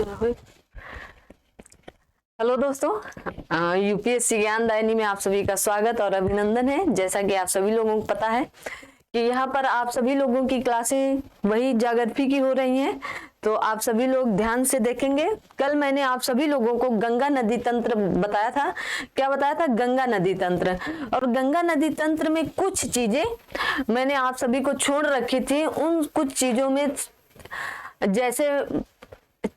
Hello दोस्तों, UPSC ज्ञानदायिनी में आप सभी का स्वागत और अभिनंदन है। जैसा कि आप सभी लोगों को पता है कि यहाँ पर आप सभी लोगों की क्लासें वही ज्योग्राफी की हो रही हैं, तो आप सभी लोग ध्यान से देखेंगे। कल मैंने आप सभी लोगों को गंगा नदी तंत्र बताया था। क्या बताया था? गंगा नदी तंत्र। और गंगा नदी तंत्र में कुछ चीजें मैंने आप सभी को छोड़ रखी थी। उन कुछ चीजों में जैसे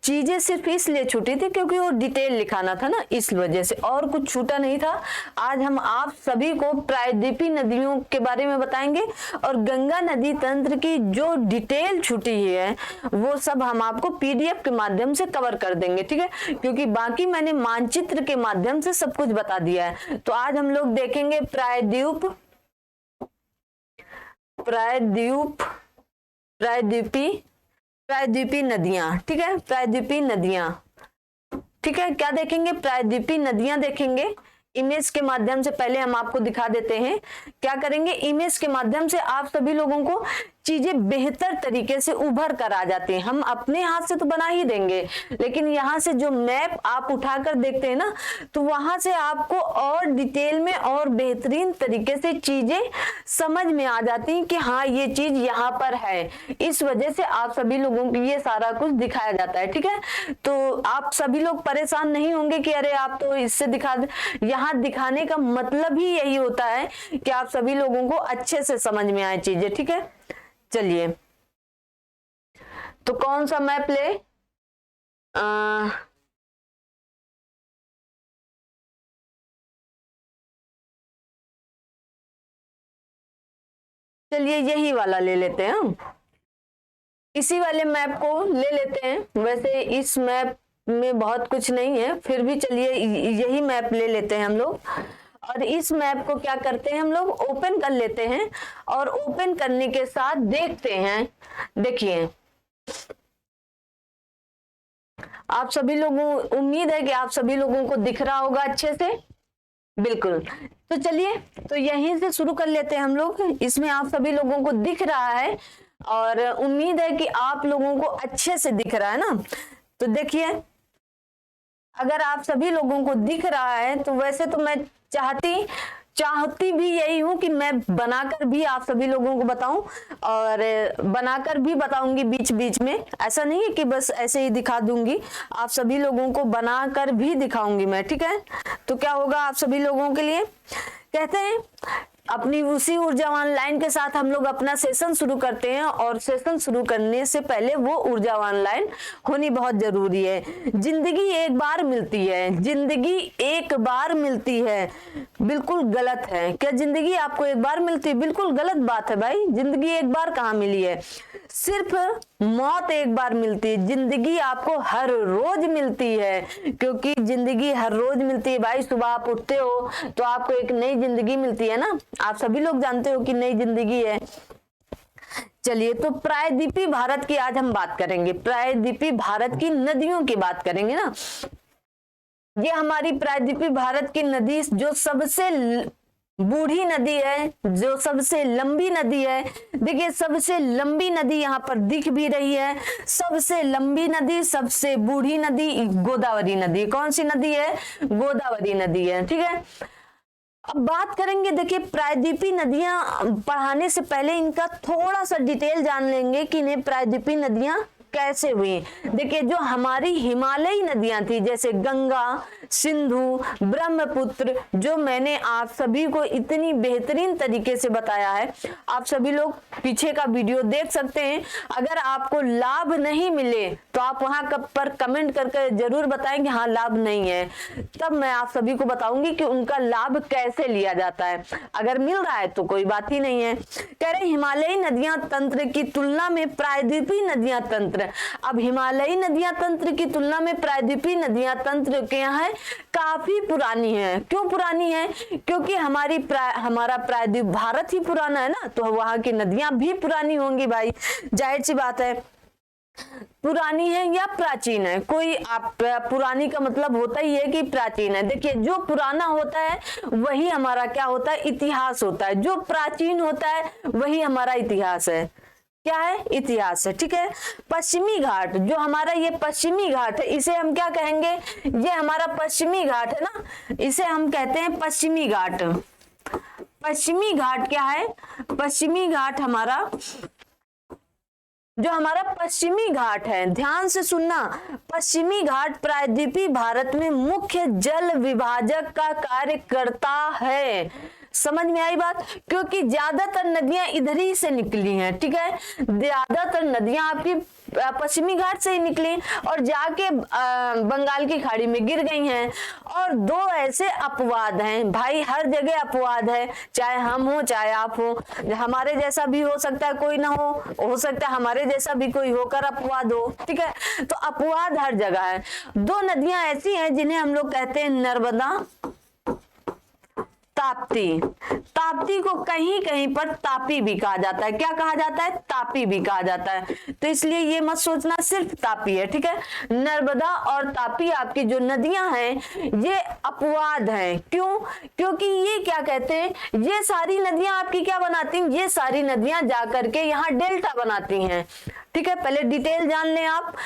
चीजें सिर्फ इसलिए छूटी थी क्योंकि वो डिटेल लिखाना था ना, इस वजह से, और कुछ छूटा नहीं था। आज हम आप सभी को प्रायद्वीपीय नदियों के बारे में बताएंगे और गंगा नदी तंत्र की जो डिटेल छूटी है वो सब हम आपको पीडीएफ के माध्यम से कवर कर देंगे, ठीक है? क्योंकि बाकी मैंने मानचित्र के माध्यम से सब कुछ बता दिया है। तो आज हम लोग देखेंगे प्रायद्वीपीय नदियां, ठीक है? प्रायद्वीपीय नदियां, ठीक है? क्या देखेंगे? प्रायद्वीपीय नदियां देखेंगे। इमेज के माध्यम से पहले हम आपको दिखा देते हैं। क्या करेंगे? इमेज के माध्यम से आप सभी लोगों को चीजें बेहतर तरीके से उभर कर आ जाती हैं। हम अपने हाथ से तो बना ही देंगे, लेकिन यहाँ से जो मैप आप उठाकर देखते हैं ना, तो वहां से आपको और डिटेल में और बेहतरीन तरीके से चीजें समझ में आ जाती हैं कि हाँ ये चीज यहाँ पर है। इस वजह से आप सभी लोगों को ये सारा कुछ दिखाया जाता है, ठीक है? तो आप सभी लोग परेशान नहीं होंगे कि अरे आप तो इससे दिखा दे। यहाँ दिखाने का मतलब ही यही होता है कि आप सभी लोगों को अच्छे से समझ में आए चीजें, ठीक है? चलिए, तो कौन सा मैप ले? चलिए यही वाला ले लेते हैं हम। इसी वाले मैप को ले लेते हैं। वैसे इस मैप में बहुत कुछ नहीं है, फिर भी चलिए यही मैप ले लेते हैं हम लोग। और इस मैप को क्या करते हैं हम लोग? ओपन कर लेते हैं और ओपन करने के साथ देखते हैं। देखिए, आप सभी लोगों, उम्मीद है कि आप सभी लोगों को दिख रहा होगा अच्छे से। बिल्कुल। तो चलिए, तो यहीं से शुरू कर लेते हैं हम लोग। इसमें आप सभी लोगों को दिख रहा है और उम्मीद है कि आप लोगों को अच्छे से दिख रहा है ना। तो देखिए, अगर आप सभी लोगों को दिख रहा है तो वैसे तो मैं चाहती भी यही हूं कि मैं बनाकर भी आप सभी लोगों को बताऊं और बनाकर भी बताऊंगी बीच बीच में। ऐसा नहीं है कि बस ऐसे ही दिखा दूंगी, आप सभी लोगों को बनाकर भी दिखाऊंगी मैं, ठीक है? तो क्या होगा आप सभी लोगों के लिए? कहते हैं अपनी उसी ऊर्जावान लाइन के साथ हम लोग अपना सेशन शुरू करते हैं और सेशन शुरू करने से पहले वो ऊर्जावान लाइन होनी बहुत जरूरी है। जिंदगी एक बार मिलती है, जिंदगी एक बार मिलती है, बिल्कुल गलत है। क्या जिंदगी आपको एक बार मिलती है? बिल्कुल गलत बात है भाई। जिंदगी एक बार कहाँ मिली है? सिर्फ मौत एक बार मिलती है। जिंदगी आपको हर रोज मिलती है, क्योंकि जिंदगी हर रोज मिलती है भाई। सुबह आप उठते हो तो आपको एक नई जिंदगी मिलती है ना। आप सभी लोग जानते हो कि नई जिंदगी है। चलिए, तो प्रायद्वीपीय भारत की आज हम बात करेंगे। प्रायद्वीपीय भारत की नदियों की बात करेंगे ना। ये हमारी प्रायद्वीपीय भारत की नदी जो सबसे बूढ़ी नदी है, जो सबसे लंबी नदी है। देखिए, सबसे लंबी नदी यहाँ पर दिख भी रही है। सबसे लंबी नदी, सबसे बूढ़ी नदी गोदावरी नदी। कौन सी नदी है? गोदावरी नदी है, ठीक है? अब बात करेंगे, देखिए प्रायद्वीपीय नदियां पढ़ाने से पहले इनका थोड़ा सा डिटेल जान लेंगे कि इन्हें प्रायद्वीपीय नदियां कैसे हुई। देखिए, जो हमारी हिमालयी नदियां थी जैसे गंगा, सिंधु, ब्रह्मपुत्र, जो मैंने आप सभी को इतनी बेहतरीन तरीके से बताया है, आप सभी लोग पीछे का वीडियो देख सकते हैं। अगर आपको लाभ नहीं मिले तो आप वहां पर कमेंट करके जरूर बताएं कि हाँ लाभ नहीं है, तब मैं आप सभी को बताऊंगी कि उनका लाभ कैसे लिया जाता है। अगर मिल रहा है तो कोई बात ही नहीं है। कह रहे हिमालयी नदियां तंत्र की तुलना में प्रायद्वीपीय नदियां तंत्र। अब हिमालयी नदियां तंत्र की तुलना में प्रायद्वीपीय नदियां तंत्र के यहाँ है काफी पुरानी है। क्यों पुरानी है? क्योंकि हमारा प्रायद्वीप भारत ही पुराना है ना, तो वहां की नदियां भी पुरानी होंगी भाई, जाहिर सी बात है। पुरानी है या प्राचीन है, कोई आप पुरानी का मतलब होता ही है कि प्राचीन है। देखिए, जो पुराना होता है वही हमारा क्या होता है? इतिहास होता है। जो प्राचीन होता है वही हमारा इतिहास है। क्या है, इतिहास है। ठीक है, पश्चिमी घाट, जो हमारा ये पश्चिमी घाट है, इसे हम क्या कहेंगे, ये हमारा पश्चिमी घाट है ना, इसे हम कहते हैं पश्चिमी घाट। पश्चिमी घाट क्या है, पश्चिमी घाट हमारा, जो हमारा पश्चिमी घाट है, ध्यान से सुनना, पश्चिमी घाट प्रायद्वीपीय भारत में मुख्य जल विभाजक का कार्य करता है। समझ में आई बात, क्योंकि ज्यादातर नदियां इधर ही से निकली हैं। ठीक है, ज्यादातर नदियां आपकी पश्चिमी घाट से ही निकली और जाके बंगाल की खाड़ी में गिर गई हैं। और दो ऐसे अपवाद हैं भाई, हर जगह अपवाद है, चाहे हम हो चाहे आप हो, हमारे जैसा भी हो सकता है कोई ना हो सकता है हमारे जैसा भी कोई होकर अपवाद हो। ठीक है, तो अपवाद हर जगह है। दो नदियां ऐसी हैं जिन्हें हम लोग कहते हैं नर्मदा, ताप्ती। ताप्ती को कहीं कहीं पर तापी भी कहा जाता है। क्या कहा जाता है, तापी भी कहा जाता है। तो इसलिए ये मत सोचना सिर्फ तापी है। ठीक है, नर्मदा और तापी आपकी जो नदियां हैं ये अपवाद हैं। क्यों, क्योंकि ये क्या कहते हैं, ये सारी नदियां आपकी क्या बनाती हैं, ये सारी नदियां जाकर के यहाँ डेल्टा बनाती हैं। ठीक है, पहले डिटेल जान लें आप।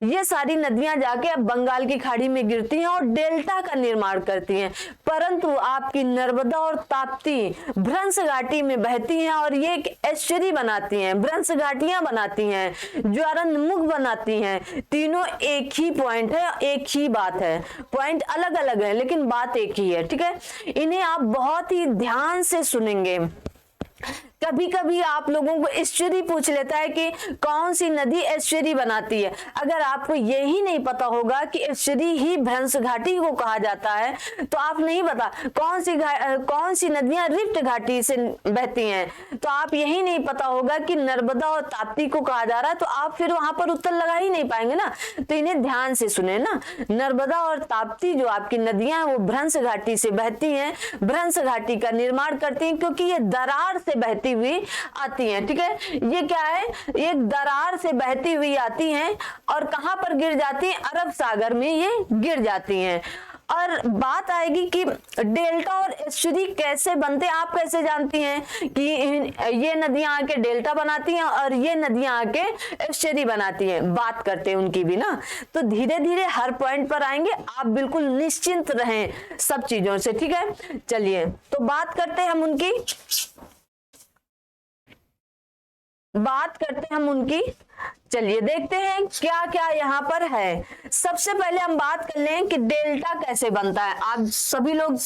ये सारी नदियां जाके अब बंगाल की खाड़ी में गिरती हैं और डेल्टा का निर्माण करती हैं। परंतु आपकी नर्मदा और ताप्ती भ्रंश घाटी में बहती हैं और ये एक एस्चुरी बनाती हैं, भ्रंश घाटियां बनाती हैं, ज्वारनमुख बनाती हैं। तीनों एक ही पॉइंट है, एक ही बात है, पॉइंट अलग अलग है लेकिन बात एक ही है। ठीक है, इन्हें आप बहुत ही ध्यान से सुनेंगे। कभी कभी आप लोगों को एस्चुरी पूछ लेता है कि कौन सी नदी एस्चुरी बनाती है। अगर आपको यही नहीं पता होगा कि एस्चुरी ही भ्रंश घाटी को कहा जाता है तो आप नहीं पता कौन सी नदियां रिफ्ट घाटी से बहती हैं, तो आप यही नहीं पता होगा कि नर्मदा और ताप्ती को कहा जा रहा है, तो आप फिर वहां पर उत्तर लगा ही नहीं पाएंगे ना। तो इन्हें ध्यान से सुने ना, नर्मदा और ताप्ती जो आपकी नदियां हैं वो भ्रंश घाटी से बहती हैं, भ्रंश घाटी का निर्माण करती हैं क्योंकि ये दरार से बहती हुई आती हैं। ठीक है, ये क्या है, एक दरार से बहती हुई आती हैं और कहां पर गिर जाती हैं, अरब सागर में ये गिर जाती हैं। और बात आएगी कि डेल्टा और एस्चुरी कैसे बनते हैं। आप कैसे जानती हैं कि ये नदियां आके डेल्टा बनाती हैं और ये नदियां आके एस्चुरी बनाती हैं, बात करते हैं उनकी भी ना। तो धीरे धीरे हर पॉइंट पर आएंगे, आप बिल्कुल निश्चिंत रहें सब चीजों से। ठीक है, चलिए तो बात करते हैं हम उनकी, बात करते हैं हम उनकी। चलिए देखते हैं क्या क्या यहाँ पर है। सबसे पहले हम बात कर लें कि डेल्टा कैसे बनता है। आप सभी लोग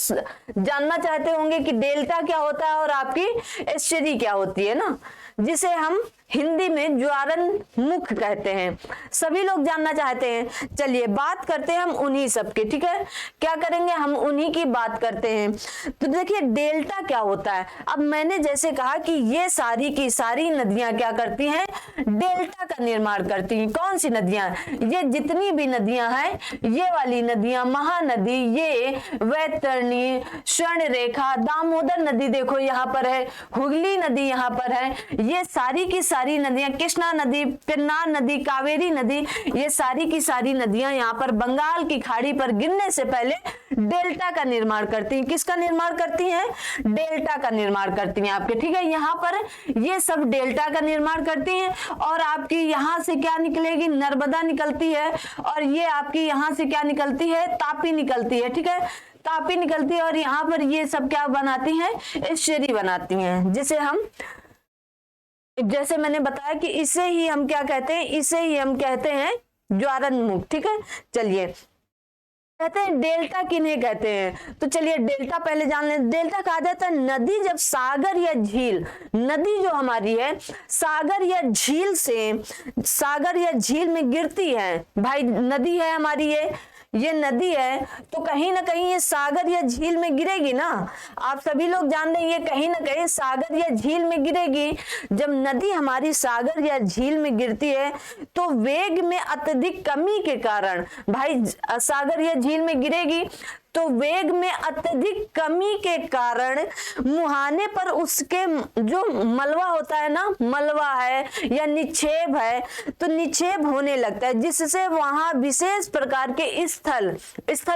जानना चाहते होंगे कि डेल्टा क्या होता है और आपकी एस्चुरी क्या होती है ना, जिसे हम हिंदी में ज्वारनमुख कहते हैं। सभी लोग जानना चाहते हैं। चलिए बात करते हैं हम उन्हीं सब की। ठीक है, क्या करेंगे, हम उन्हीं की बात करते हैं। तो देखिए डेल्टा क्या होता है। अब मैंने जैसे कहा कि ये सारी की सारी नदियां क्या करती हैं, डेल्टा का निर्माण करती हैं। कौन सी नदियां, ये जितनी भी नदियां हैं, ये वाली नदियां, महानदी, ये वैतरणी, स्वर्णरेखा, दामोदर नदी देखो यहाँ पर है, हुगली नदी यहाँ पर है, ये सारी की सारी नदियां, कृष्णा नदी, पेन्नार नदी, कावेरी नदी, ये सारी की सारी नदियां यहाँ पर बंगाल की खाड़ी पर गिरने से पहले डेल्टा का निर्माण करती हैं। किसका निर्माण करती हैं, डेल्टा का निर्माण करती हैं आपके। ठीक है, यहाँ पर ये सब डेल्टा का निर्माण करती हैं और आपकी यहाँ से क्या निकलेगी, नर्मदा निकलती है और ये आपकी यहाँ से क्या निकलती है, तापी निकलती है। ठीक है, तापी निकलती है और यहाँ पर ये सब क्या बनाती हैं, एस्चुरी बनाती हैं, जिसे हम, जैसे मैंने बताया कि इसे ही हम क्या कहते हैं, इसे ही हम कहते हैं ज्वारनमुख। ठीक है, चलिए कहते हैं डेल्टा किन्हें कहते हैं। तो चलिए डेल्टा पहले जान लें। डेल्टा कहा जाता है नदी जब सागर या झील, नदी जो हमारी है सागर या झील से, सागर या झील में गिरती है। भाई नदी है हमारी, ये नदी है तो कहीं ना कहीं ये सागर या झील में गिरेगी ना। आप सभी लोग जान रहे हैं ये कहीं ना कहीं सागर या झील में गिरेगी। जब नदी हमारी सागर या झील में गिरती है तो वेग में अत्यधिक कमी के कारण भाई सागर या झील में गिरेगी तो वेग में अत्यधिक कमी के कारण मुहाने पर उसके जो मलबा होता है ना, मलबा है या निक्षेप है, तो निक्षेप होने लगता है, जिससे वहां विशेष प्रकार के स्थल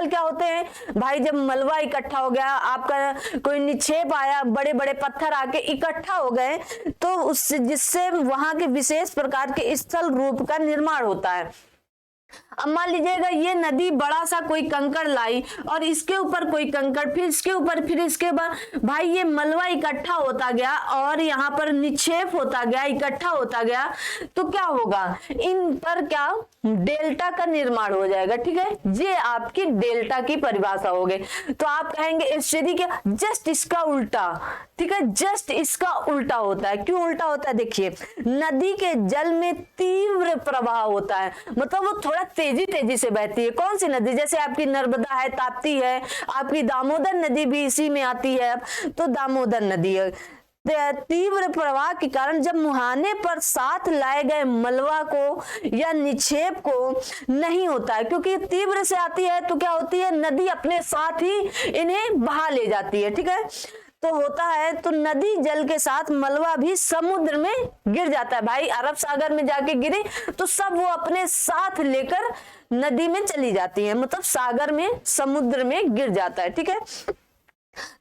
क्या होते हैं भाई, जब मलबा इकट्ठा हो गया, आपका कोई निक्षेप आया, बड़े बड़े पत्थर आके इकट्ठा हो गए, तो उससे जिससे वहां के विशेष प्रकार के स्थल रूप का निर्माण होता है। अब मान लीजिएगा ये नदी बड़ा सा कोई कंकड़ लाई और इसके ऊपर कोई कंकड़, फिर इसके ऊपर, फिर इसके बाद भाई ये मलबा इकट्ठा होता गया और यहाँ पर निक्षेप होता गया, इकट्ठा होता गया, तो क्या होगा, इन पर क्या डेल्टा का निर्माण हो जाएगा। ठीक है, ये आपकी डेल्टा की परिभाषा हो गई। तो आप कहेंगे एस्चुरी क्या, जस्ट इसका उल्टा। ठीक है, जस्ट इसका उल्टा होता है। क्यों उल्टा होता है, देखिए नदी के जल में तीव्र प्रवाह होता है, मतलब वो थोड़ा तेजी से बहती है। कौन सी नदी, जैसे आपकी नर्मदा है, ताप्ती है, आपकी दामोदर नदी भी इसी में आती है, तो दामोदर नदी है। तीव्र प्रवाह के कारण जब मुहाने पर साथ लाए गए मलबा को या निक्षेप को नहीं होता है, क्योंकि तीव्र से आती है तो क्या होती है, नदी अपने साथ ही इन्हें बहा ले जाती है। ठीक है, तो होता है, तो नदी जल के साथ मलबा भी समुद्र में गिर जाता है। भाई अरब सागर में जाके गिरे तो सब वो अपने साथ लेकर नदी में चली जाती है, मतलब सागर में, समुद्र में गिर जाता है। ठीक है,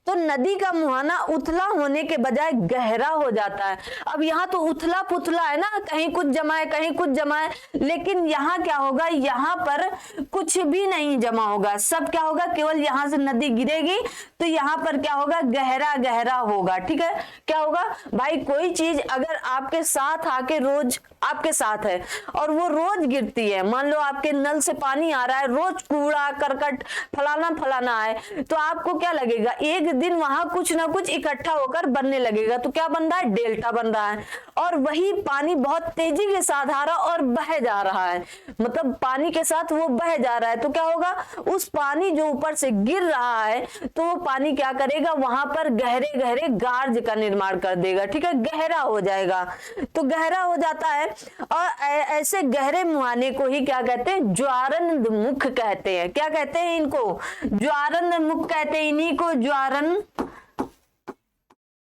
तो नदी का मुहाना उथला होने के बजाय गहरा हो जाता है। अब यहाँ तो उथला पुथला है ना, कहीं कुछ जमा है, कहीं कुछ जमा है, लेकिन यहाँ क्या होगा, यहाँ पर कुछ भी नहीं जमा होगा, सब क्या होगा, केवल यहाँ से नदी गिरेगी तो यहाँ पर क्या होगा, गहरा गहरा होगा। ठीक है, क्या होगा भाई, कोई चीज अगर आपके साथ आके रोज आपके साथ है और वो रोज गिरती है, मान लो आपके नल से पानी आ रहा है, रोज कूड़ा करकट फलाना फलाना है, तो आपको क्या लगेगा, एक दिन वहां कुछ ना कुछ इकट्ठा होकर बनने लगेगा, तो क्या बन रहा है, डेल्टा बन रहा है। और वही पानी बहुत तेजी के साथ आ रहा और बह जा रहा है, मतलब पानी के साथ वो बह जा रहा है, तो क्या होगा, उस पानी जो ऊपर से गिर रहा है तो वो पानी क्या करेगा, वहां पर गहरे गहरे गार्ज का निर्माण कर देगा। ठीक है, गहरा हो जाएगा, तो गहरा हो जाता है और ऐसे गहरे मुहाने को ही क्या कहते हैं, ज्वारनदमुख कहते हैं। क्या कहते हैं इनको, ज्वारनदमुख कहते हैं, इन्हीं को ज्वारन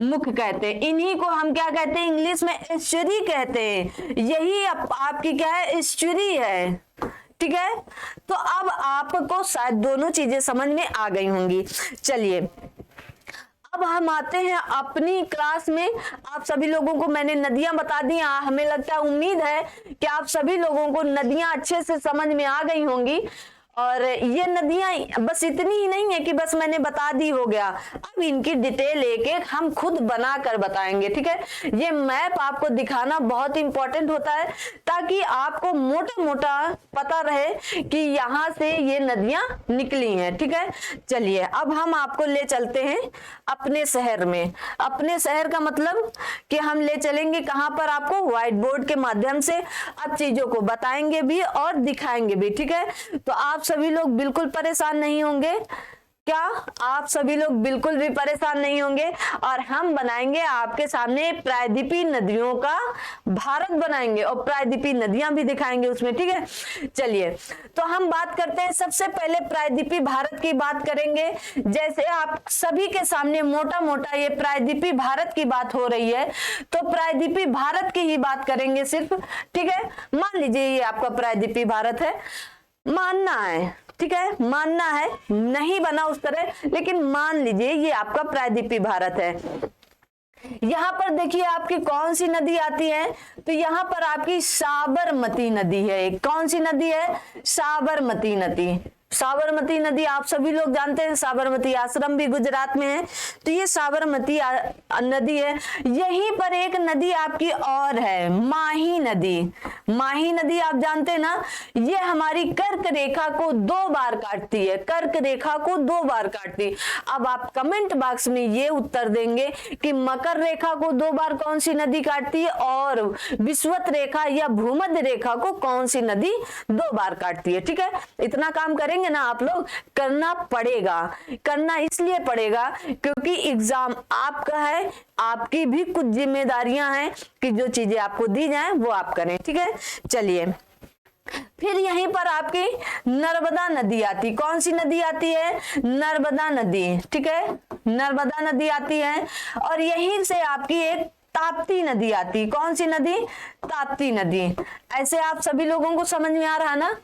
मुख कहते हैं, इन्हीं को हम क्या कहते हैं, इंग्लिश में एस्चुरी कहते हैं। यही आपकी क्या है, एस्चुरी है। ठीक है, तो अब आपको शायद दोनों चीजें समझ में आ गई होंगी। चलिए अब हम आते हैं अपनी क्लास में। आप सभी लोगों को मैंने नदियां बता दी, हमें लगता है, उम्मीद है कि आप सभी लोगों को नदियां अच्छे से समझ में आ गई होंगी। और ये नदियां बस इतनी ही नहीं है कि बस मैंने बता दी हो गया, अब इनकी डिटेल एक एक हम खुद बना कर बताएंगे। ठीक है, ये मैप आपको दिखाना बहुत इंपॉर्टेंट होता है ताकि आपको मोटा मोटा पता रहे कि यहाँ से ये नदियां निकली हैं। ठीक है, चलिए अब हम आपको ले चलते हैं अपने शहर में। अपने शहर का मतलब कि हम ले चलेंगे कहाँ पर, आपको व्हाइट बोर्ड के माध्यम से अब चीजों को बताएंगे भी और दिखाएंगे भी। ठीक है, तो आप सभी लोग बिल्कुल परेशान नहीं होंगे, क्या आप सभी लोग बिल्कुल भी परेशान नहीं होंगे। और हम बनाएंगे आपके सामने प्रायद्वीपीय नदियों का भारत बनाएंगे और प्रायद्वीपीय नदियां भी दिखाएंगे उसमें। ठीक है, चलिए तो हम बात करते हैं, सबसे पहले प्रायद्वीपीय भारत की बात करेंगे। जैसे आप सभी के सामने मोटा मोटा ये प्रायद्वीपीय भारत की बात हो रही है, तो प्रायद्वीपीय भारत की ही बात करेंगे सिर्फ। ठीक है, मान लीजिए ये आपका प्रायद्वीपीय भारत है, मानना है, ठीक है, मानना है, नहीं बना उस तरह, लेकिन मान लीजिए ये आपका प्रायद्वीपीय भारत है। यहाँ पर देखिए आपकी कौन सी नदी आती है, तो यहाँ पर आपकी साबरमती नदी है। कौन सी नदी है, साबरमती नदी। साबरमती नदी आप सभी लोग जानते हैं, साबरमती आश्रम भी गुजरात में है, तो ये साबरमती नदी है। यहीं पर एक नदी आपकी और है, माही नदी। माही नदी आप जानते हैं ना, ये हमारी कर्क रेखा को 2 बार काटती है, कर्क रेखा को 2 बार काटती है। अब आप कमेंट बॉक्स में ये उत्तर देंगे कि मकर रेखा को 2 बार कौन सी नदी काटती है और विषुवत रेखा या भूमध्य रेखा को कौन सी नदी 2 बार काटती है। ठीक है, इतना काम करेंगे ना आप लोग, करना पड़ेगा, करना इसलिए पड़ेगा क्योंकि एग्जाम आपका है, आपकी भी कुछ जिम्मेदारियां हैं कि जो चीजें आपको दी जाएं वो आप करें। ठीक है, चलिए फिर यहीं पर आपकी नर्मदा नदी आती, कौन सी नदी आती है? नर्मदा नदी, ठीक है, नर्मदा नदी आती है। और यहीं से आपकी एक ताप्ती नदी आती, कौन सी नदी? ताप्ती नदी। ऐसे आप सभी लोगों को समझ में आ रहा है ना?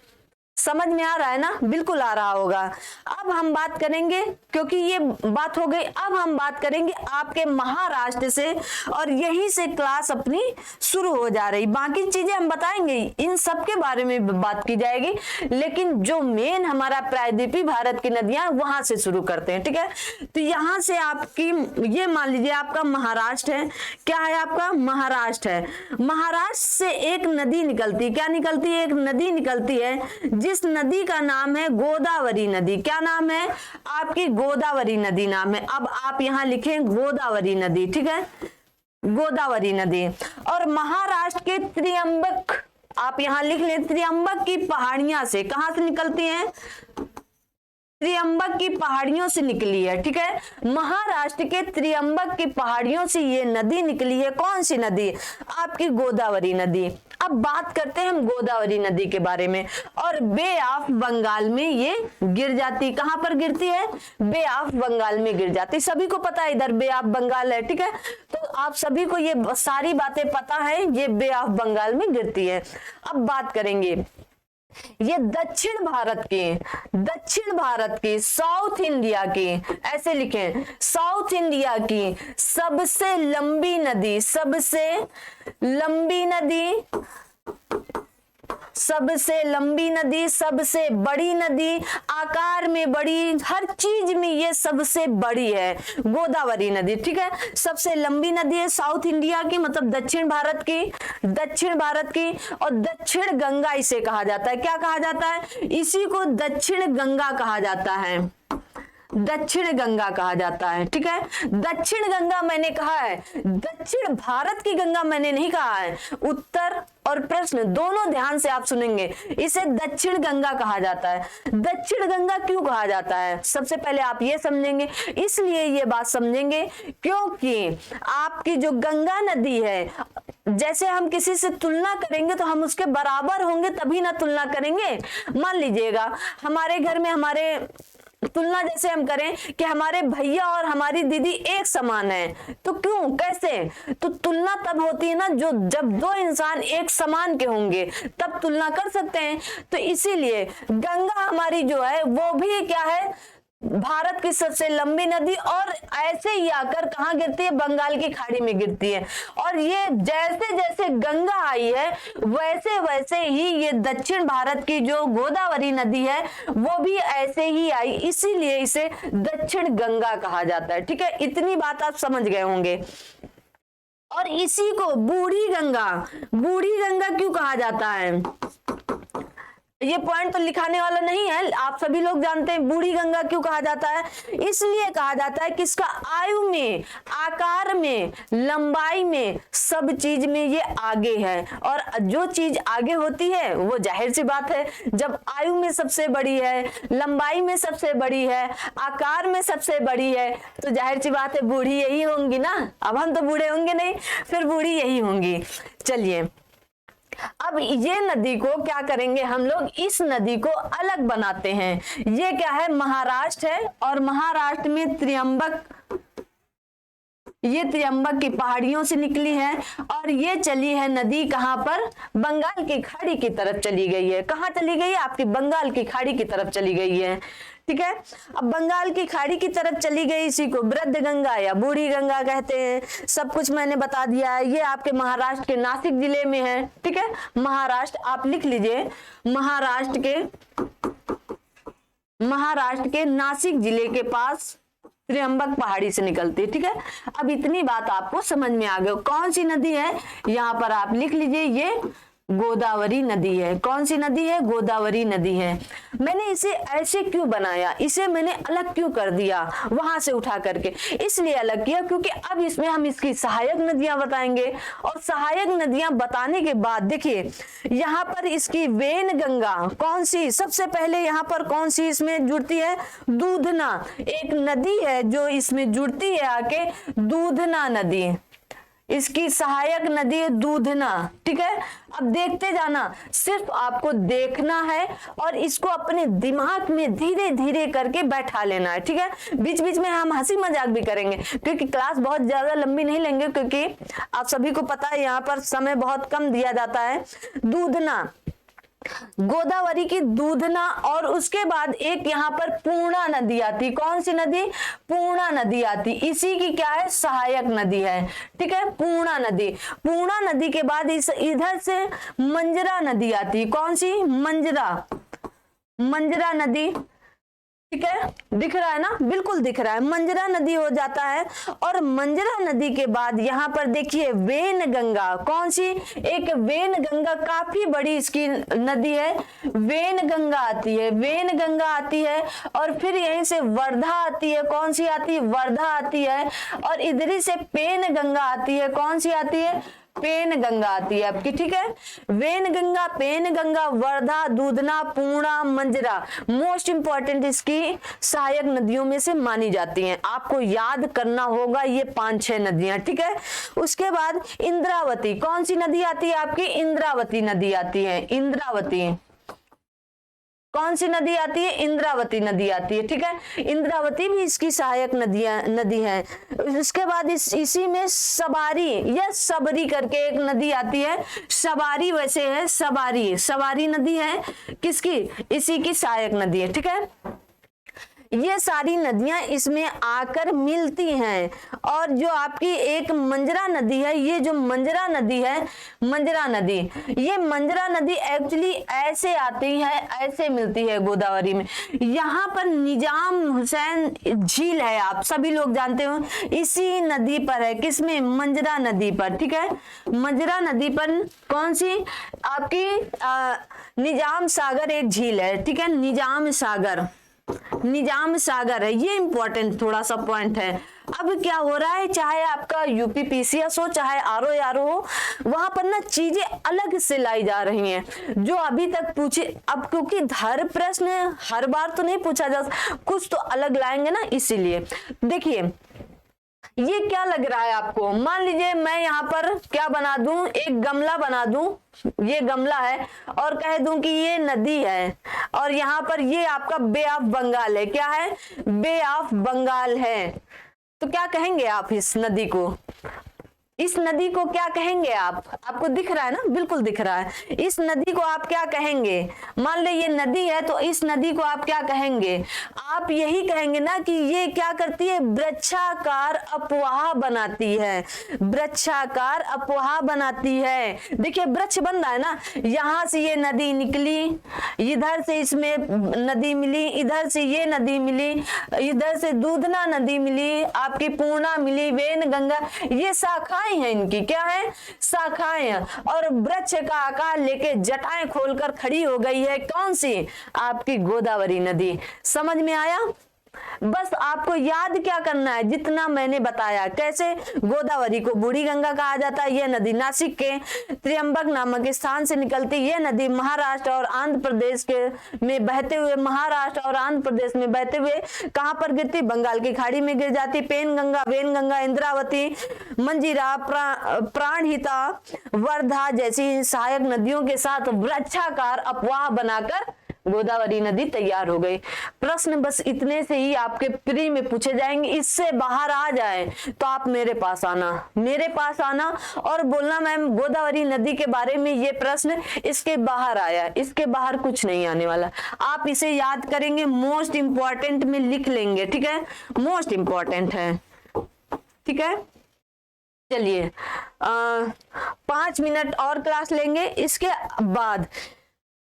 समझ में आ रहा है ना? बिल्कुल आ रहा होगा। अब हम बात करेंगे, क्योंकि ये बात हो गई, अब हम बात करेंगे आपके महाराष्ट्र से, और यहीं से क्लास अपनी शुरू हो जा रही। बाकी चीजें हम बताएंगे, इन सब के बारे में बात की जाएगी, लेकिन जो मेन हमारा प्रायद्वीपीय भारत की नदियां, वहां से शुरू करते हैं, ठीक है। तो यहां से आपकी, ये मान लीजिए आपका महाराष्ट्र है, क्या है आपका? महाराष्ट्र है। महाराष्ट्र से एक नदी निकलती, क्या निकलती है? एक नदी निकलती है, जिस नदी का नाम है गोदावरी नदी। क्या नाम है आपकी? गोदावरी नदी नाम है। अब आप यहां लिखें गोदावरी नदी, ठीक है, गोदावरी नदी। और महाराष्ट्र के त्रियंबक, आप यहां लिख लें, त्रियंबक की पहाड़ियां से, कहां से निकलती हैं? त्रियंबक की पहाड़ियों से निकली है, ठीक है। महाराष्ट्र के त्रियंबक की पहाड़ियों से ये नदी निकली है। कौन सी नदी? आपकी गोदावरी नदी। अब बात करते हैं हम गोदावरी नदी के बारे में। और बे ऑफ बंगाल में ये गिर जाती, कहां पर गिरती है? बे ऑफ बंगाल में गिर जाती। सभी को पता है इधर बे ऑफ बंगाल है, ठीक है, तो आप सभी को ये सारी बातें पता है, ये बे ऑफ बंगाल में गिरती है। अब बात करेंगे ये दक्षिण भारत की साउथ इंडिया की, ऐसे लिखें, साउथ इंडिया की सबसे लंबी नदी, सबसे लंबी नदी, सबसे बड़ी नदी, आकार में बड़ी, हर चीज में ये सबसे बड़ी है, गोदावरी नदी, ठीक है। सबसे लंबी नदी है साउथ इंडिया की, मतलब दक्षिण भारत की। और दक्षिण गंगा इसे कहा जाता है। क्या कहा जाता है? इसी को दक्षिण गंगा कहा जाता है, दक्षिण गंगा कहा जाता है, ठीक है। दक्षिण गंगा मैंने कहा है, दक्षिण भारत की गंगा मैंने नहीं कहा है। उत्तर और प्रश्न दोनों ध्यान से आप सुनेंगे। इसे दक्षिण गंगा कहा जाता है। दक्षिण गंगा क्यों कहा जाता है? सबसे पहले आप ये समझेंगे, इसलिए ये बात समझेंगे क्योंकि आपकी जो गंगा नदी है, जैसे हम किसी से तुलना करेंगे तो हम उसके बराबर होंगे तभी ना तुलना करेंगे। मान लीजिएगा हमारे घर में, हमारे तुलना जैसे हम करें कि हमारे भैया और हमारी दीदी एक समान है, तो क्यों, कैसे? तो तुलना तब होती है ना जब दो इंसान एक समान के होंगे, तब तुलना कर सकते हैं। तो इसीलिए गंगा हमारी जो है वो भी क्या है? भारत की सबसे लंबी नदी, और ऐसे ही आकर कहां गिरती है? बंगाल की खाड़ी में गिरती है। और ये जैसे जैसे गंगा आई है वैसे वैसे ही ये दक्षिण भारत की जो गोदावरी नदी है वो भी ऐसे ही आई, इसीलिए इसे दक्षिण गंगा कहा जाता है, ठीक है। इतनी बात आप समझ गए होंगे। और इसी को बूढ़ी गंगा क्यों कहा जाता है? ये पॉइंट तो लिखाने वाला नहीं है, आप सभी लोग जानते हैं बूढ़ी गंगा क्यों कहा जाता है। इसलिए कहा जाता है कि इसका आयु में, आकार में, लंबाई में, सब चीज में ये आगे है। और जो चीज आगे होती है वो जाहिर सी बात है, जब आयु में सबसे बड़ी है, लंबाई में सबसे बड़ी है, आकार में सबसे बड़ी है, तो जाहिर सी बात है बूढ़ी यही होंगी ना। अब हम तो बूढ़े होंगे नहीं, फिर बूढ़ी यही होंगी। चलिए, अब ये नदी को क्या करेंगे हम लोग? इस नदी को अलग बनाते हैं। ये क्या है? महाराष्ट्र है, और महाराष्ट्र में त्रियंबक, ये त्रियंबक की पहाड़ियों से निकली है, और ये चली है नदी कहां पर? बंगाल की खाड़ी की तरफ चली गई है। कहां चली गई है? आपकी बंगाल की खाड़ी की तरफ चली गई है, ठीक है। अब बंगाल की खाड़ी की तरफ चली गई, इसी को वृद्ध गंगा या बूढ़ी गंगा कहते हैं। सब कुछ मैंने बता दिया है। ये आपके महाराष्ट्र के नासिक जिले में है, ठीक है। महाराष्ट्र आप लिख लीजिए, महाराष्ट्र के नासिक जिले के पास त्रियंबक पहाड़ी से निकलती है, ठीक है। अब इतनी बात आपको समझ में आ गई। कौन सी नदी है? यहां पर आप लिख लीजिए, ये गोदावरी नदी है। कौन सी नदी है? गोदावरी नदी है। मैंने इसे ऐसे क्यों बनाया, इसे मैंने अलग क्यों कर दिया वहां से उठा करके? इसलिए अलग किया क्योंकि अब इसमें हम इसकी सहायक नदियां बताएंगे, और सहायक नदियां बताने के बाद देखिए यहाँ पर इसकी वेन गंगा कौन सी सबसे पहले यहाँ पर कौन सी इसमें जुड़ती है? दूधना, एक नदी है जो इसमें जुड़ती है आके, दूधना नदी। इसकी सहायक नदी है दूधना। ठीक है, अब देखते जाना, सिर्फ आपको देखना है और इसको अपने दिमाग में धीरे धीरे करके बैठा लेना है। ठीक है, बीच बीच में हम हंसी मजाक भी करेंगे क्योंकि क्लास बहुत ज्यादा लंबी नहीं लेंगे, क्योंकि आप सभी को पता है यहाँ पर समय बहुत कम दिया जाता है। दूधना, गोदावरी की दूधना, और उसके बाद एक यहाँ पर पूर्णा नदी आती। कौन सी नदी? पूर्णा नदी आती। इसी की क्या है? सहायक नदी है। ठीक है, पूर्णा नदी। पूर्णा नदी के बाद इधर से मंजरा नदी आती। कौन सी? मंजरा, मंजरा नदी। ठीक है, दिख रहा है ना? बिल्कुल दिख रहा है। मंजरा नदी हो जाता है, और मंजरा नदी के बाद यहाँ पर देखिए वेनगंगा। कौन सी? एक वेनगंगा, काफी बड़ी इसकी नदी है, वेनगंगा आती है। वेनगंगा आती है, और फिर यहीं से वर्धा आती है। कौन सी आती है? वर्धा आती है। और इधर से पेनगंगा आती है। कौन सी आती है? पेनगंगा आती है आपकी। ठीक है, वेनगंगा, पेनगंगा, वर्धा, दूधना, पूर्णा, मंजरा मोस्ट इंपॉर्टेंट इसकी सहायक नदियों में से मानी जाती हैं। आपको याद करना होगा ये 5-6 नदियां। ठीक है, उसके बाद इंद्रावती। कौन सी नदी आती है आपकी? इंद्रावती नदी आती है। इंद्रावती, कौन सी नदी आती है? इंद्रावती नदी आती है। ठीक है, इंद्रावती भी इसकी सहायक नदी है। उसके बाद इसी में सबारी या सबरी करके एक नदी आती है। सबारी वैसे है, सबारी, सबारी नदी है किसकी? इसी की सहायक नदी है। ठीक है, ये सारी नदियां इसमें आकर मिलती हैं। और जो आपकी एक मंजरा नदी है, ये जो मंजरा नदी है, मंजरा नदी, ये मंजरा नदी एक्चुअली ऐसे आती है, ऐसे मिलती है गोदावरी में। यहाँ पर निजाम हुसैन झील है, आप सभी लोग जानते हो, इसी नदी पर है। किसमें? मंजरा नदी पर। ठीक है, मंजरा नदी पर कौन सी? आपकी निजाम सागर एक झील है। ठीक है, निजाम सागर, निजाम सागर है। ये इंपॉर्टेंट थोड़ा सा पॉइंट है। अब क्या हो रहा है, चाहे आपका यूपीपीसीएस हो, चाहे आरओ हो, वहां पर ना चीजें अलग से लाई जा रही हैं जो अभी तक पूछे। अब क्योंकि हर प्रश्न हर बार तो नहीं पूछा जा, कुछ तो अलग लाएंगे ना, इसीलिए। देखिए ये क्या लग रहा है आपको? मान लीजिए मैं यहाँ पर क्या बना दूं, एक गमला बना दूं, ये गमला है, और कह दूं कि ये नदी है, और यहाँ पर ये आपका बे ऑफ बंगाल है। क्या है? बे ऑफ बंगाल है। तो क्या कहेंगे आप इस नदी को? इस नदी को क्या कहेंगे आप? आपको दिख रहा है ना? बिल्कुल दिख रहा है। इस नदी को आप क्या कहेंगे? मान ले ये नदी है, तो इस नदी को आप क्या कहेंगे? आप यही कहेंगे ना कि ये क्या करती है? वृक्षाकार अपवाह बनाती है। वृक्षाकार अपवाह बनाती है। देखिए वृक्ष बन रहा है ना, यहां से ये नदी निकली, इधर से इसमें नदी मिली, इधर से ये नदी मिली, इधर से दूधना नदी मिली, आपकी पूर्णा मिली, वेनगंगा, ये शाखाएं हैं इनकी। क्या है? शाखाएं। और वृक्ष का आकार लेके जटाएं खोलकर खड़ी हो गई है। कौन सी? आपकी गोदावरी नदी। समझ में आया? बस आपको याद क्या करना है, जितना मैंने बताया। कैसे? गोदावरी को बूढ़ी गंगा कहा जाता है। यह नदी नासिक के त्र्यंबक नामक स्थान से निकलती। यह नदी महाराष्ट्र और आंध्र प्रदेश के में बहते हुए, महाराष्ट्र और आंध्र प्रदेश में बहते हुए कहां पर गिरती? बंगाल की खाड़ी में गिर जाती। पेनगंगा, वेनगंगा, इंद्रावती, मंजीरा, प्राणहिता, वर्धा जैसी सहायक नदियों के साथ वृक्षाकार अपवाह बनाकर गोदावरी नदी तैयार हो गई। प्रश्न बस इतने से ही आपके प्री में पूछे जाएंगे। इससे बाहर आ जाए तो आप मेरे पास आना, मेरे पास आना और बोलना मैम गोदावरी नदी के बारे में ये प्रश्न इसके बाहर आया, इसके बाहर कुछ नहीं आने वाला। आप इसे याद करेंगे, मोस्ट इंपॉर्टेंट में लिख लेंगे। ठीक है, मोस्ट इंपॉर्टेंट है। ठीक है, चलिए 5 मिनट और क्लास लेंगे।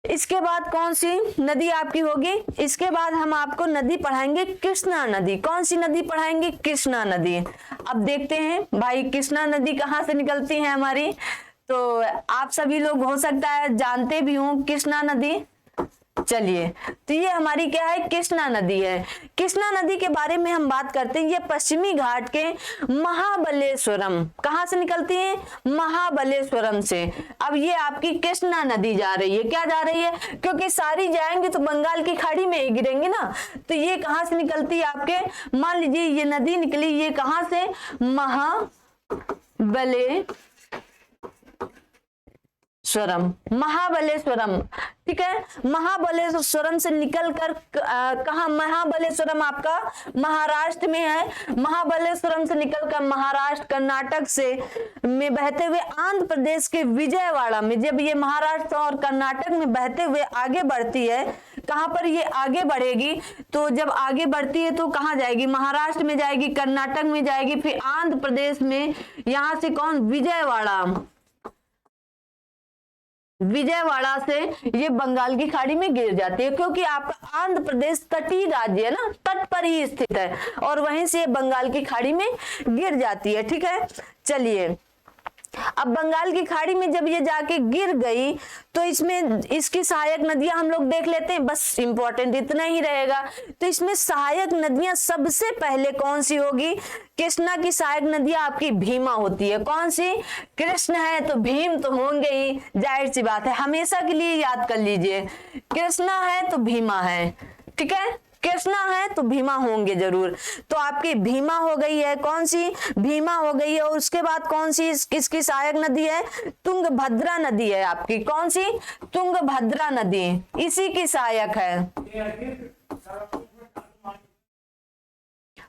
इसके बाद कौन सी नदी आपकी होगी? इसके बाद हम आपको नदी पढ़ाएंगे कृष्णा नदी। कौन सी नदी पढ़ाएंगे? कृष्णा नदी। अब देखते हैं भाई कृष्णा नदी कहाँ से निकलती है हमारी। तो आप सभी लोग हो सकता है जानते भी हों कृष्णा नदी। चलिए, तो ये हमारी क्या है? कृष्णा नदी है। कृष्णा नदी के बारे में हम बात करते हैं। ये पश्चिमी घाट के महाबलेश्वरम, कहां से निकलती है? महाबलेश्वरम से। अब ये आपकी कृष्णा नदी जा रही है। क्या जा रही है? क्योंकि सारी जाएंगे तो बंगाल की खाड़ी में ही गिरेंगे ना। तो ये कहां से निकलती है आपके? मान लीजिए ये नदी निकली, ये कहां से? महाबलेश्वरम, महाबलेश्वरम, ठीक है। महाबलेश्वरम से निकलकर कहा, महाबलेश्वरम आपका महाराष्ट्र में है। महाबलेश्वरम से निकलकर महाराष्ट्र कर्नाटक से में बहते हुए आंध्र प्रदेश के विजयवाड़ा में, जब ये महाराष्ट्र और कर्नाटक में बहते हुए आगे बढ़ती है, कहां पर ये आगे बढ़ेगी, तो जब आगे बढ़ती है तो कहां जाएगी, महाराष्ट्र में जाएगी, कर्नाटक में जाएगी, फिर आंध्र प्रदेश में, यहां से कौन, विजयवाड़ा, विजयवाड़ा से ये बंगाल की खाड़ी में गिर जाती है, क्योंकि आपका आंध्र प्रदेश तटीय राज्य है ना, तट पर ही स्थित है, और वहीं से बंगाल की खाड़ी में गिर जाती है, ठीक है। चलिए, अब बंगाल की खाड़ी में जब ये जाके गिर गई तो इसमें इसकी सहायक नदियां हम लोग देख लेते हैं, बस इंपॉर्टेंट इतना ही रहेगा। तो इसमें सहायक नदियां सबसे पहले कौन सी होगी, कृष्णा की सहायक नदियां आपकी भीमा होती है। कौन सी, कृष्ण है तो भीम तो होंगे ही, जाहिर सी बात है, हमेशा के लिए याद कर लीजिए, कृष्णा है तो भीमा है, ठीक है, कृष्णा है तो भीमा होंगे जरूर। तो आपकी भीमा हो गई है, कौन सी, भीमा हो गई है। और उसके बाद कौन सी किसकी सहायक नदी है, तुंगभद्रा नदी है आपकी, कौन सी, तुंगभद्रा नदी इसी की सहायक है,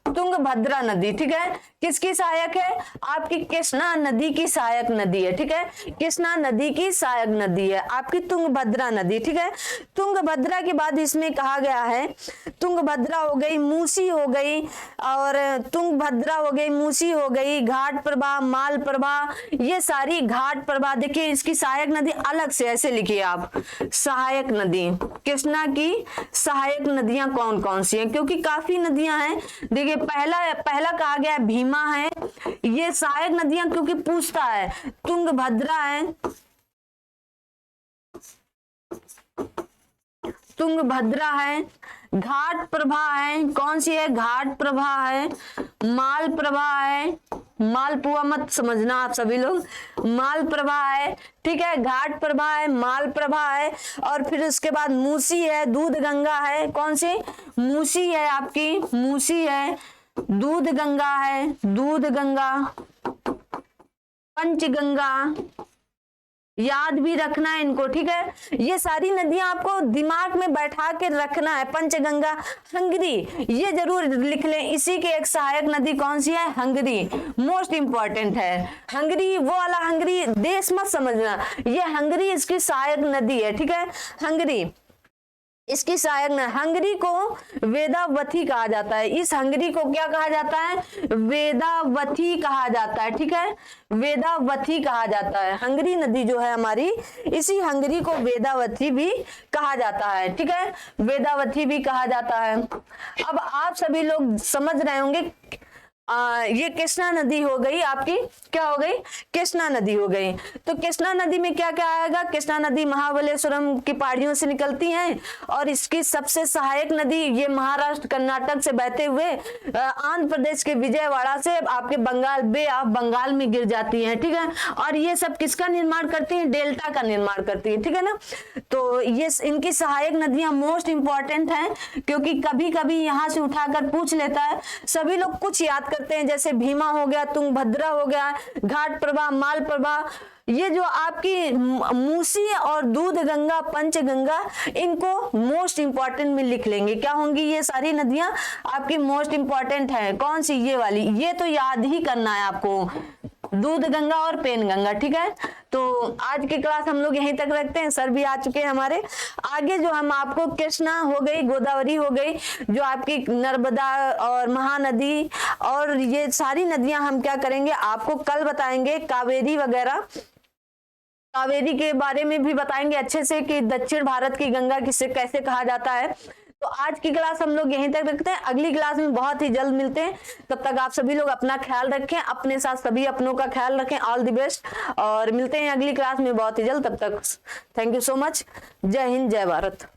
तुंगभद्रा नदी, ठीक है। किसकी सहायक है, आपकी कृष्णा नदी की सहायक नदी है, ठीक है, कृष्णा नदी की सहायक नदी है आपकी तुंगभद्रा नदी, ठीक है। तुंगभद्रा के बाद इसमें कहा गया है, तुंगभद्रा हो गई, मूसी हो गई, और तुंगभद्रा हो गई, मूसी हो गई, घाट प्रभा, माल प्रभा, ये सारी घाट प्रभा, देखिए इसकी सहायक नदी अलग से ऐसे लिखिए आप, सहायक नदी, कृष्णा की सहायक नदियां कौन कौन सी हैं, क्योंकि काफी नदियां हैं। देखिए पहला कहा गया भीमा है, ये सहायक नदियां क्योंकि पूछता है, तुंगभद्रा है, तुंगभद्रा है, घाट प्रभा है, कौन सी है, घाट प्रभा है, माल प्रभा है, मालपुआ मत समझना आप सभी लोग, माल प्रभा है, ठीक है, घाट प्रभा है, माल प्रभा है, और फिर उसके बाद मूसी है, दूध गंगा है, कौन सी, मूसी है आपकी, मूसी है, दूध गंगा है, दूध गंगा, पंचगंगा, याद भी रखना है इनको, ठीक है। ये सारी नदियां आपको दिमाग में बैठा के रखना है, पंचगंगा, हंगरी, ये जरूर लिख लें। इसी की एक सहायक नदी कौन सी है, हंगरी, मोस्ट इंपॉर्टेंट है। हंगरी वो वाला हंगरी देश मत समझना, ये हंगरी इसकी सहायक नदी है, ठीक है, हंगरी इसकी सहायक न, हंगरी को वेदावती कहा जाता है, इस हंगरी को क्या कहा जाता है, वेदावती कहा जाता है, ठीक है, वेदावती कहा जाता है। हंगरी नदी जो है हमारी, इसी हंगरी को वेदावती भी कहा जाता है, ठीक है, वेदावती भी कहा जाता है। अब आप सभी लोग समझ रहे होंगे, ये कृष्णा नदी हो गई आपकी, क्या हो गई, कृष्णा नदी हो गई। तो कृष्णा नदी में क्या क्या आएगा, कृष्णा नदी महाबलेश्वरम की पहाड़ियों से निकलती है, और इसकी सबसे सहायक नदी ये महाराष्ट्र कर्नाटक से बहते हुए आंध्र प्रदेश के विजयवाड़ा से आपके बंगाल, बे ऑफ बंगाल में गिर जाती है, ठीक है। और ये सब किसका निर्माण करती है, डेल्टा का निर्माण करती है, ठीक है ना। तो ये इनकी सहायक नदियां मोस्ट इंपॉर्टेंट है, क्योंकि कभी कभी यहाँ से उठाकर पूछ लेता है, सभी लोग कुछ याद करते हैं, जैसे भीमा हो गया, तुंगभद्रा हो गया, घाट प्रभा, माल प्रभा, ये जो आपकी मूसी और दूध गंगा, पंचगंगा, इनको मोस्ट इंपॉर्टेंट में लिख लेंगे। क्या होंगी ये सारी नदियां आपकी मोस्ट इंपॉर्टेंट है, कौन सी, ये वाली, ये तो याद ही करना है आपको, दूध गंगा और पेन गंगा, ठीक है। तो आज की क्लास हम लोग यहीं तक रखते हैं, सर भी आ चुके हैं हमारे। आगे जो हम आपको कृष्णा हो गई, गोदावरी हो गई, जो आपकी नर्मदा और महानदी, और ये सारी नदियां हम क्या करेंगे आपको कल बताएंगे, कावेरी वगैरह, कावेरी के बारे में भी बताएंगे अच्छे से कि दक्षिण भारत की गंगा किसे कैसे कहा जाता है। तो आज की क्लास हम लोग यहीं तक रखते हैं, अगली क्लास में बहुत ही जल्द मिलते हैं। तब तक आप सभी लोग अपना ख्याल रखें, अपने साथ सभी अपनों का ख्याल रखें। ऑल द बेस्ट, और मिलते हैं अगली क्लास में बहुत ही जल्द। तब तक थैंक यू सो मच। जय हिंद, जय भारत।